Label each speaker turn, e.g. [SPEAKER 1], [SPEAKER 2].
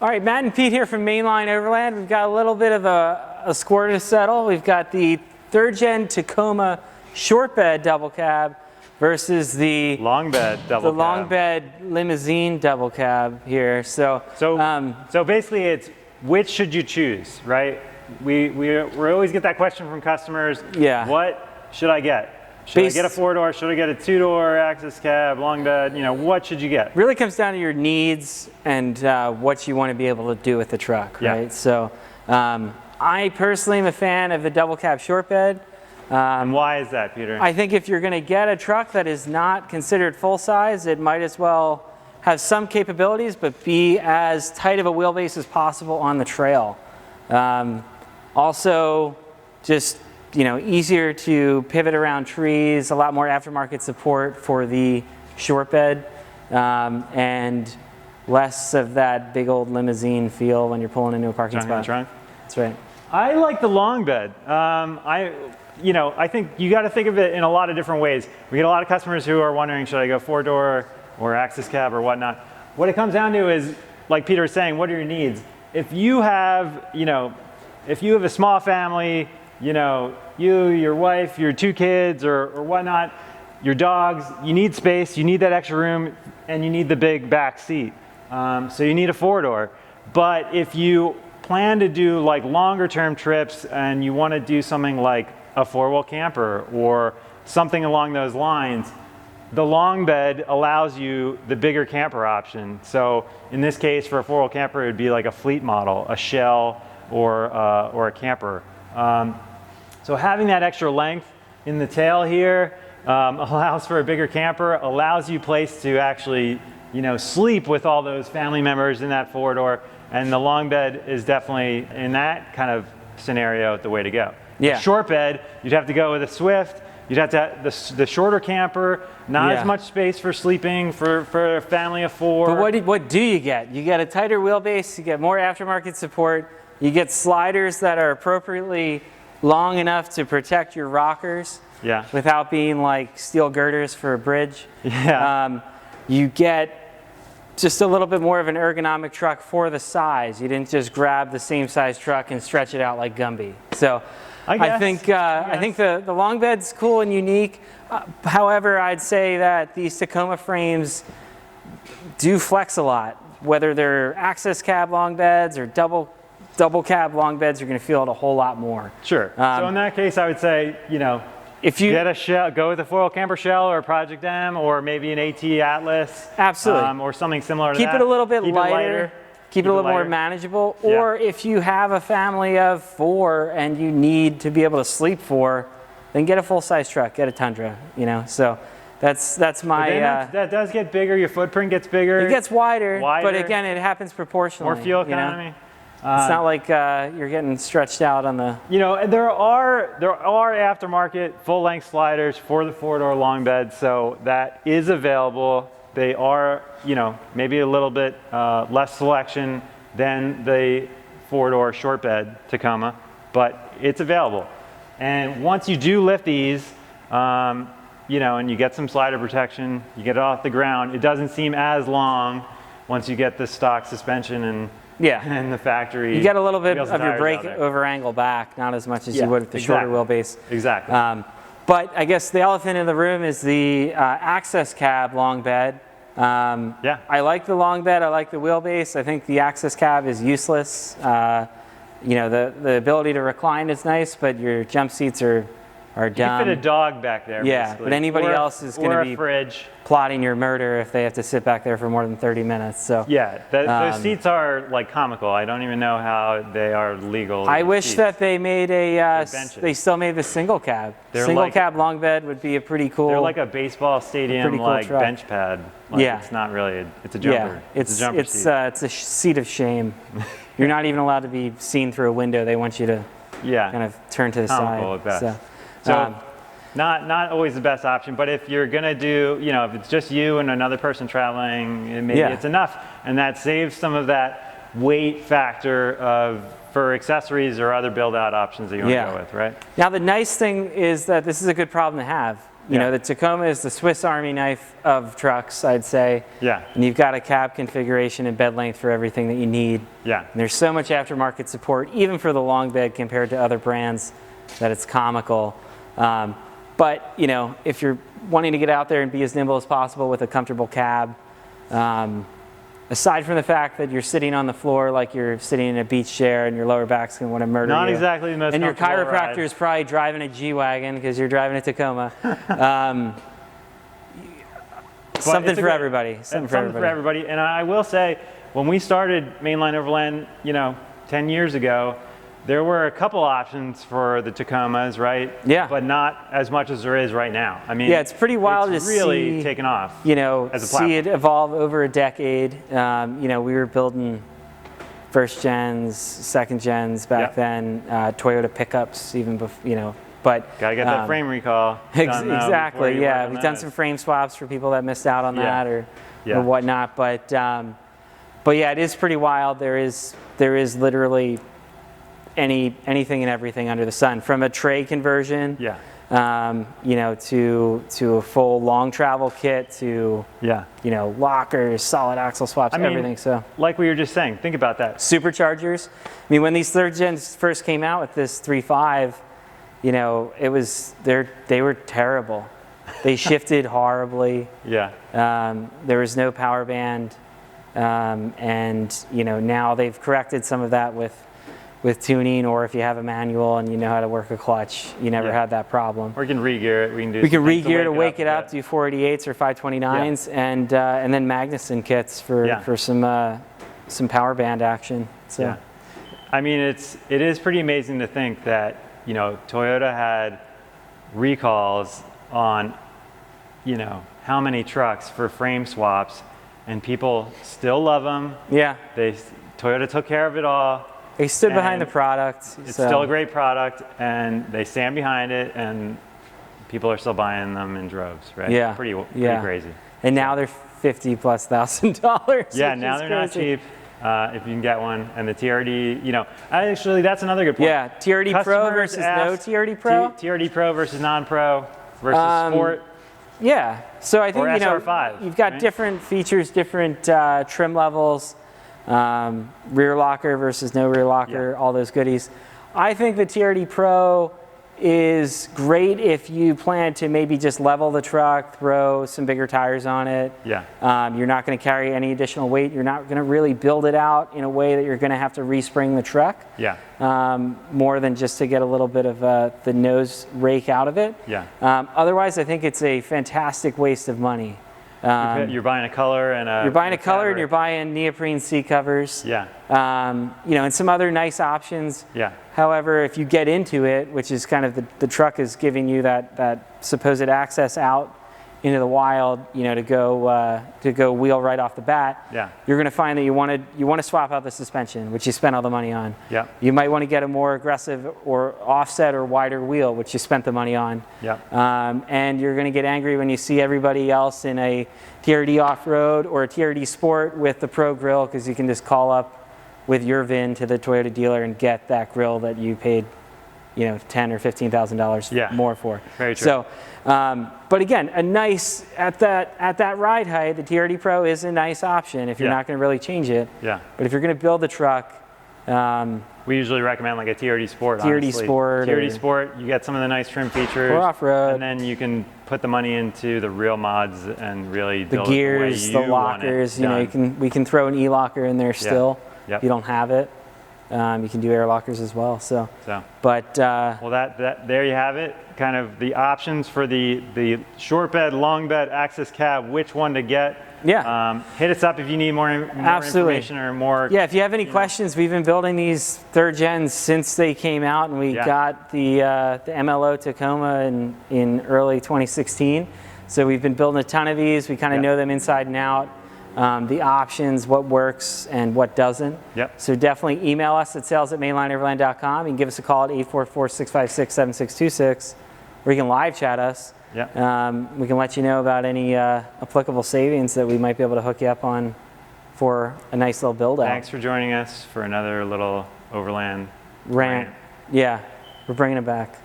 [SPEAKER 1] All right, Matt and Pete here from Mainline Overland. We've got a little bit of a score to settle. We've got the 3rd gen Tacoma short bed double cab versus the
[SPEAKER 2] long bed double cab.
[SPEAKER 1] The long bed limousine double cab here. So
[SPEAKER 2] basically it's which should you choose, right? We always get that question from customers.
[SPEAKER 1] Yeah.
[SPEAKER 2] What should I get? Should I get a 4-door? Should I get a 2-door access cab, long bed? You know, what should you get?
[SPEAKER 1] Really comes down to your needs and what you want to be able to do with the truck, right?
[SPEAKER 2] Yeah.
[SPEAKER 1] So I personally am a fan of the double cab short bed.
[SPEAKER 2] And why is that, Peter?
[SPEAKER 1] I think if you're going to get a truck that is not considered full size, it might as well have some capabilities, but be as tight of a wheelbase as possible on the trail. Also, just easier to pivot around trees, a lot more aftermarket support for the short bed, and less of that big old limousine feel when you're pulling into a parking spot.
[SPEAKER 2] Trunk.
[SPEAKER 1] That's right.
[SPEAKER 2] I like the long bed. I think you got to think of it in a lot of different ways. We get a lot of customers who are wondering, should I go 4-door or access cab or whatnot? What it comes down to is, like Peter was saying, what are your needs? If you have, if you have a small family, you, your wife, your 2 kids or whatnot, your dogs, you need space, you need that extra room, and you need the big back seat. So you need a 4-door. But if you plan to do like longer term trips and you want to do something like a 4-wheel camper or something along those lines, the long bed allows you the bigger camper option. So in this case, for a 4-wheel camper, it would be like a fleet model, a Shell or a camper. So having that extra length in the tail here allows for a bigger camper, allows you place to actually sleep with all those family members in that 4-door, and the long bed is definitely, in that kind of scenario, the way to go.
[SPEAKER 1] Yeah.
[SPEAKER 2] The short bed, you'd have to go with a Swift, you'd have to have the shorter camper, not as much space for sleeping for a family of 4.
[SPEAKER 1] But what do you get? You get a tighter wheelbase, you get more aftermarket support, you get sliders that are appropriately long enough to protect your rockers without being like steel girders for a bridge.
[SPEAKER 2] Yeah.
[SPEAKER 1] You get just a little bit more of an ergonomic truck for the size. You didn't just grab the same size truck and stretch it out like Gumby. So I think the long bed's cool and unique. However, I'd say that these Tacoma frames do flex a lot. Whether they're access cab long beds or double cab long beds, you're going to feel it a whole lot more.
[SPEAKER 2] Sure. So in that case, I would say, if you get a Shell, go with a 4-wheel camper Shell or a Project M or maybe an AT Atlas.
[SPEAKER 1] Absolutely.
[SPEAKER 2] Or something similar to
[SPEAKER 1] that. Keep it a little bit lighter. Keep it a little more manageable. Or if you have a family of 4 and you need to be able to sleep 4, then get a full-size truck. Get a Tundra. So that's my.
[SPEAKER 2] That does get bigger. Your footprint gets bigger.
[SPEAKER 1] It gets wider. But again, it happens proportionally.
[SPEAKER 2] More fuel economy.
[SPEAKER 1] It's not like you're getting stretched out on the.
[SPEAKER 2] There are aftermarket full-length sliders for the 4-door long bed, so that is available. They are, maybe a little bit less selection than the 4-door short bed Tacoma, but it's available. And once you do lift these, and you get some slider protection, you get it off the ground, it doesn't seem as long once you get the stock suspension and the factory.
[SPEAKER 1] You get a little bit of your brake over angle back, not as much as you would with the shorter wheelbase.
[SPEAKER 2] Exactly.
[SPEAKER 1] But I guess the elephant in the room is the access cab long bed. I like the long bed. I like the wheelbase. I think the access cab is useless. The ability to recline is nice, but your jump seats are dumb.
[SPEAKER 2] You fit a dog back there. Basically.
[SPEAKER 1] But anybody else is going to be plotting your murder if they have to sit back there for more than 30 minutes. So
[SPEAKER 2] those seats are like comical. I don't even know how they are legal.
[SPEAKER 1] I wish that they made they still made the single cab. Cab long bed would be a pretty cool.
[SPEAKER 2] They're like a baseball stadium
[SPEAKER 1] cool truck.
[SPEAKER 2] bench pad. It's not really. It's a jumper.
[SPEAKER 1] It's a seat of shame. You're not even allowed to be seen through a window. They want you to kind of turn to the
[SPEAKER 2] comical
[SPEAKER 1] side.
[SPEAKER 2] At best. So not always the best option, but if you're gonna do, if it's just you and another person traveling, maybe it's enough, and that saves some of that weight factor for accessories or other build-out options that you want to go with, right?
[SPEAKER 1] Now the nice thing is that this is a good problem to have. You know, the Tacoma is the Swiss Army knife of trucks, I'd say.
[SPEAKER 2] Yeah.
[SPEAKER 1] And you've got a cab configuration and bed length for everything that you need.
[SPEAKER 2] Yeah.
[SPEAKER 1] And there's so much aftermarket support, even for the long bed compared to other brands, that it's comical. But, you know, if you're wanting to get out there and be as nimble as possible with a comfortable cab, aside from the fact that you're sitting on the floor like you're sitting in a beach chair and your lower back's going to want to murder you.
[SPEAKER 2] Not exactly the most
[SPEAKER 1] And your
[SPEAKER 2] comfortable
[SPEAKER 1] chiropractor
[SPEAKER 2] ride.
[SPEAKER 1] is probably driving a G-Wagon because you're driving a Tacoma. Something for everybody. Something for everybody.
[SPEAKER 2] And I will say, when we started Mainline Overland, you know, 10 years ago, there were a couple options for the Tacomas, right?
[SPEAKER 1] Yeah.
[SPEAKER 2] But not as much as there is right now. I mean,
[SPEAKER 1] yeah, it's pretty wild
[SPEAKER 2] it's
[SPEAKER 1] to
[SPEAKER 2] really
[SPEAKER 1] see,
[SPEAKER 2] taken off.
[SPEAKER 1] You know,
[SPEAKER 2] as a platform.
[SPEAKER 1] see it evolve over a decade. You know, we were building first gens, second gens back then, Toyota pickups even before, you know, but
[SPEAKER 2] Gotta get that frame recall done,
[SPEAKER 1] exactly, yeah.
[SPEAKER 2] We've
[SPEAKER 1] done some frame swaps for people that missed out on that or whatnot, but yeah, it is pretty wild. There is literally anything and everything under the sun, from a tray conversion, you know, to a full long travel kit, to you know, lockers, solid axle swaps, everything. So
[SPEAKER 2] like we were just saying, think about that.
[SPEAKER 1] Superchargers. I mean, when these third gens first came out with this 3.5, you know, it was they were terrible. They shifted horribly. There was no power band, and you know, now they've corrected some of that with tuning, or if you have a manual and you know how to work a clutch, you never had that problem.
[SPEAKER 2] Or you can re-gear it.
[SPEAKER 1] We can re-gear to wake it up, do 488s or 529s, and then Magnuson kits for some power band action. So,
[SPEAKER 2] I mean, it is pretty amazing to think that, you know, Toyota had recalls on, you know, how many trucks for frame swaps, and people still love them. Yeah. Toyota took care of it all.
[SPEAKER 1] They stood behind the product.
[SPEAKER 2] It's still a great product, and they stand behind it, and people are still buying them in droves, right?
[SPEAKER 1] Yeah.
[SPEAKER 2] Pretty crazy.
[SPEAKER 1] And now they're $50,000+.
[SPEAKER 2] Yeah, now they're not cheap. If you can get one, and the TRD, you know, actually that's another good point.
[SPEAKER 1] Yeah, TRD Pro versus no TRD Pro.
[SPEAKER 2] TRD Pro versus non-Pro versus Sport.
[SPEAKER 1] Yeah, so I think, you know,
[SPEAKER 2] SR5,
[SPEAKER 1] you've got different features, different trim levels, rear locker versus no rear locker, all those goodies. I think the TRD Pro is great if you plan to maybe just level the truck, throw some bigger tires on it. Yeah. You're not going to carry any additional weight. You're not going to really build it out in a way that you're going to have to respring the truck. Yeah. More than just to get a little bit of the nose rake out of it. Yeah. Otherwise, I think it's a fantastic waste of money.
[SPEAKER 2] You're buying a color and
[SPEAKER 1] you're buying a color and you're buying neoprene seat covers. Yeah. You know, and some other nice options. Yeah. However, if you get into it, which is kind of the truck is giving you that supposed access out into the wild, you know, to go wheel right off the bat. Yeah. You're going to find that you want to swap out the suspension, which you spent all the money on. Yeah. You might want to get a more aggressive or offset or wider wheel, which you spent the money on. Yeah. And you're going to get angry when you see everybody else in a TRD off-road or a TRD Sport with the Pro grill, because you can just call up with your VIN to the Toyota dealer and get that grill that you paid, you know, $10,000 or $15,000 more for. Very true. So, but again, a nice at that ride height, the TRD Pro is a nice option if you're not going to really change it. Yeah. But if you're going to build the truck,
[SPEAKER 2] we usually recommend like a TRD Sport.
[SPEAKER 1] TRD
[SPEAKER 2] honestly.
[SPEAKER 1] Sport.
[SPEAKER 2] TRD Sport, you get some of the nice trim features.
[SPEAKER 1] Or off-road.
[SPEAKER 2] And then you can put the money into the real mods and really build
[SPEAKER 1] the gears,
[SPEAKER 2] it the way
[SPEAKER 1] the lockers. You know, we can throw an e-locker in there still. Yep. If you don't have it. You can do air lockers as well. But
[SPEAKER 2] well, there you have it. Kind of the options for the short bed, long bed, access cab. Which one to get? Yeah. Hit us up if you need more information or more.
[SPEAKER 1] Yeah. If you have any questions, we've been building these third gens since they came out, and we got the MLO Tacoma in early 2016. So we've been building a ton of these. We kind of know them inside and out. The options, what works and what doesn't. Yep. So definitely email us at sales@mainlineoverland.com. You can give us a call at 844-656-7626, or you can live chat us. Yep. We can let you know about any applicable savings that we might be able to hook you up on for a nice little build out.
[SPEAKER 2] Thanks for joining us for another little Overland
[SPEAKER 1] rant. Yeah, we're bringing it back.